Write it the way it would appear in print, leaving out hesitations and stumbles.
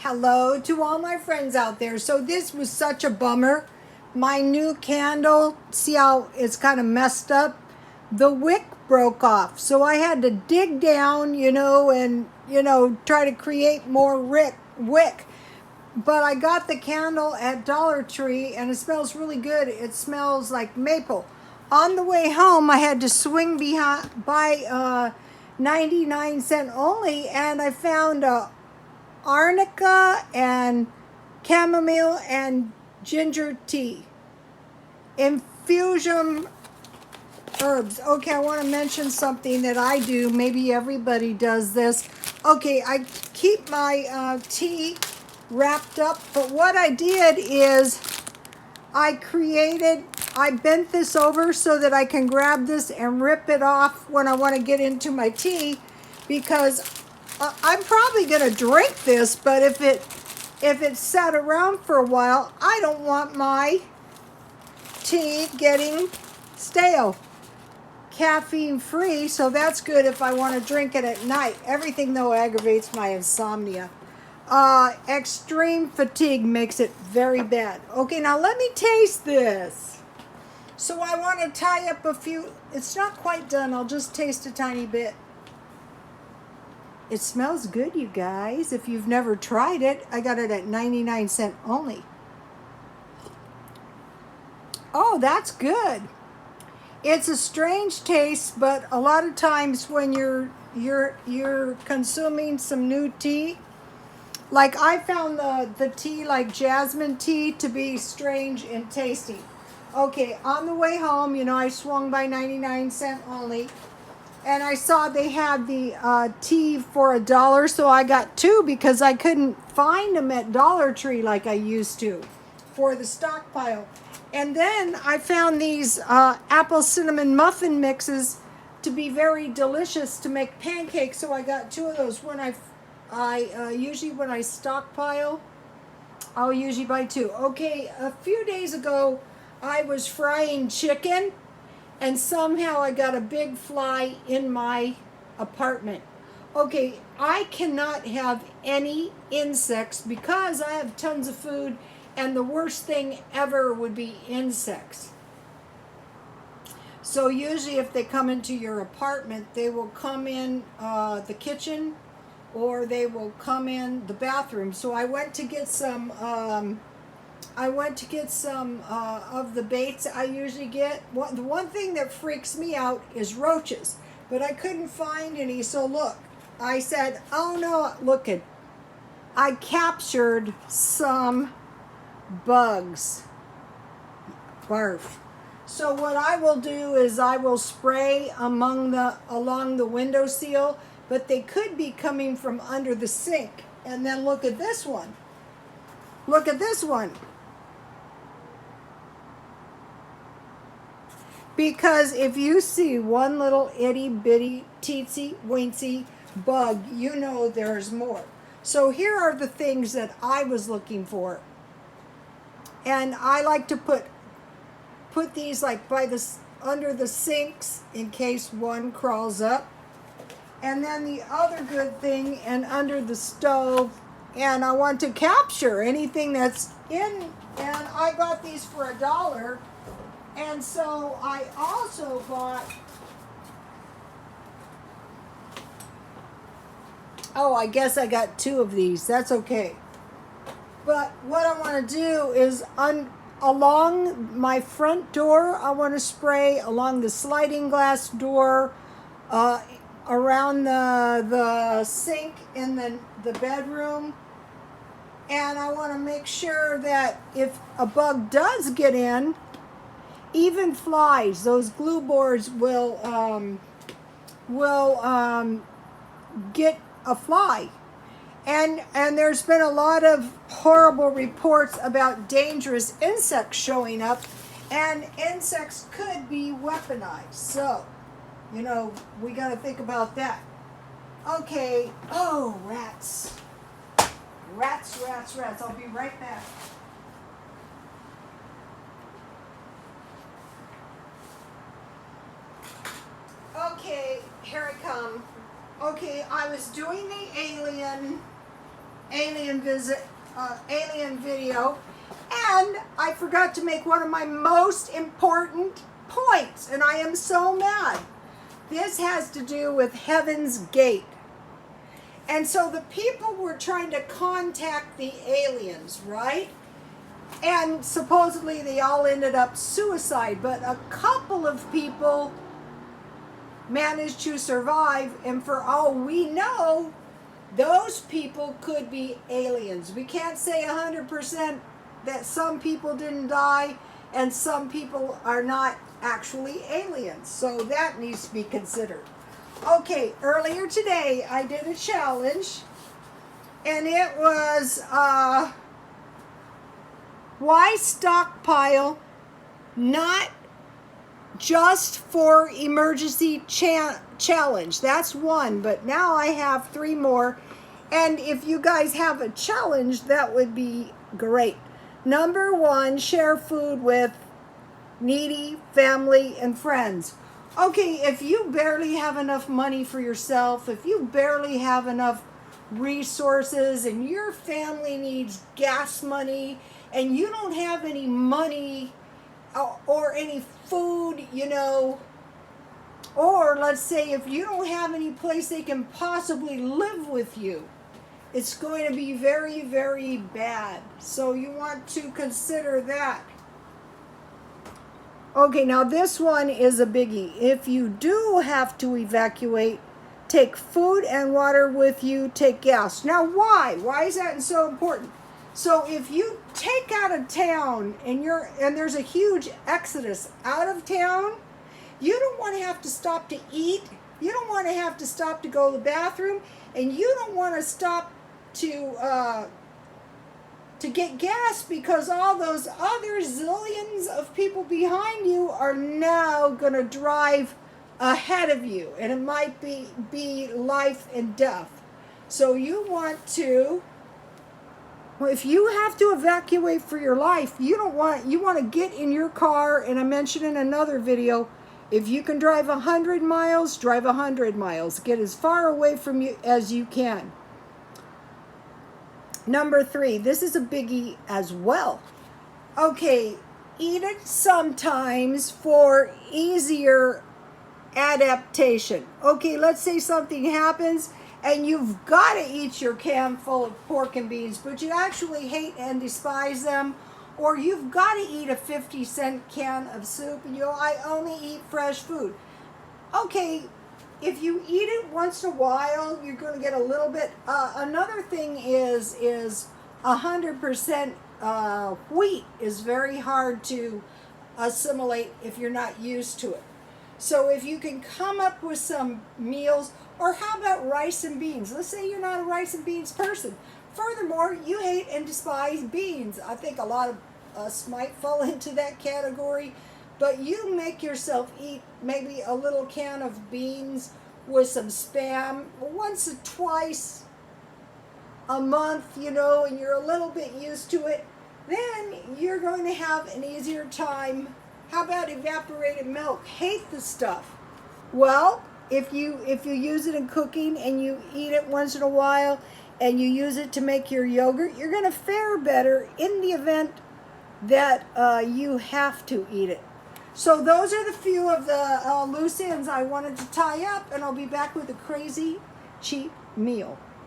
Hello to all my friends out there. So this was such a bummer. My new candle, see how it's kind of messed up? The wick broke off. So I had to dig down, and, try to create more wick. But I got the candle at Dollar Tree and it smells really good. It smells like maple. On the way home, I had to swing by 99 cent only, and I found a arnica and chamomile and ginger tea. Infusion herbs. Okay, I want to mention something that I do. Maybe everybody does this. Okay, I keep my tea wrapped up, but what I did is I bent this over so that I can grab this and rip it off when I want to get into my tea, because I'm probably going to drink this, but if it's sat around for a while, I don't want my tea getting stale. Caffeine free, so that's good if I want to drink it at night. Everything though aggravates my insomnia. Extreme fatigue makes it very bad. Okay, now let me taste this. So I want to tie up a few. It's not quite done. I'll just taste a tiny bit. It smells good, you guys. If you've never tried it, I got it at 99 cent only. Oh, that's good. It's a strange taste, but a lot of times when you're consuming some new tea, like I found the tea, like jasmine tea, to be strange in tasting. Okay, on the way home, I swung by 99 cent only, and I saw they had the tea for $1, so I got two because I couldn't find them at Dollar Tree like I used to for the Stockpile. And then I found these apple cinnamon muffin mixes to be very delicious to make pancakes, so I got two of those. When usually when I stockpile, I'll usually buy two. Okay, a few days ago, I was frying chicken, and somehow I got a big fly in my apartment. Okay, I cannot have any insects because I have tons of food, and the worst thing ever would be insects. So usually if they come into your apartment, they will come in the kitchen, or they will come in the bathroom. So I went to get some of the baits I usually get. The one thing that freaks me out is roaches, but I couldn't find any. So look, I said, oh no, look it. I captured some bugs. Barf. So what I will do is I will spray along the windowsill, but they could be coming from under the sink. And then look at this one. Look at this one. Because if you see one little itty bitty teensy weensy bug, you know there's more. So here are the things that I was looking for. And I like to put these like under the sinks in case one crawls up. And then the other good thing, and under the stove, and I want to capture anything that's in, and I got these for $1. And so I also bought, I guess I got two of these. That's okay. But what I want to do is along my front door, I want to spray along the sliding glass door, around the sink in the bedroom. And I want to make sure that if a bug does get in, even flies, those glue boards will get a fly. And there's been a lot of horrible reports about dangerous insects showing up, and insects could be weaponized. So, we got to think about that. Okay. Oh, rats. Rats. I'll be right back. Okay, here I come. Okay, I was doing the alien alien alien video, and I forgot to make one of my most important points, and I am so mad. This has to do with Heaven's Gate. And so the people were trying to contact the aliens, right? And supposedly they all ended up suicide, but a couple of people managed to survive, and for all we know, those people could be aliens. We can't say 100% that some people didn't die and some people are not actually aliens. So that needs to be considered. Okay, earlier today I did a challenge, and it was why Stockpile not just for emergency challenge. That's one, but now I have 3 more. And if you guys have a challenge, that would be great. Number 1, share food with needy family and friends. Okay, if you barely have enough money for yourself, if you barely have enough resources and your family needs gas money and you don't have any money or any food, you know, or let's say if you don't have any place they can possibly live with you, it's going to be very, very bad. So you want to consider that. Okay, now this one is a biggie. If you do have to evacuate, take food and water with you, take gas. Now why? Why is that so important? So if you take out of town and there's a huge exodus out of town, you don't want to have to stop to eat. You don't want to have to stop to go to the bathroom, and you don't want to stop to get gas, because all those other zillions of people behind you are now going to drive ahead of you, and it might be life and death. So you want to, well, if you have to evacuate for your life, you want to get in your car, and I mentioned in another video, if you can drive 100 miles, drive 100 miles. Get as far away from you as you can. Number 3, this is a biggie as well. Okay, eat it sometimes for easier adaptation. Okay, let's say something happens and you've got to eat your can full of pork and beans, but you actually hate and despise them, or you've got to eat a 50-cent can of soup and I only eat fresh food. Okay, if you eat it once in a while, you're going to get a little bit. Another thing is 100% wheat is very hard to assimilate if you're not used to it. So if you can come up with some meals, or how about rice and beans? Let's say you're not a rice and beans person. Furthermore, you hate and despise beans. I think a lot of us might fall into that category. But you make yourself eat maybe a little can of beans with some Spam once or twice a month, you know, and you're a little bit used to it, then you're going to have an easier time. How about evaporated milk? Hate the stuff. Well, if you use it in cooking and you eat it once in a while and you use it to make your yogurt, you're going to fare better in the event that you have to eat it. So those are the few of the loose ends I wanted to tie up, and I'll be back with a crazy cheap meal.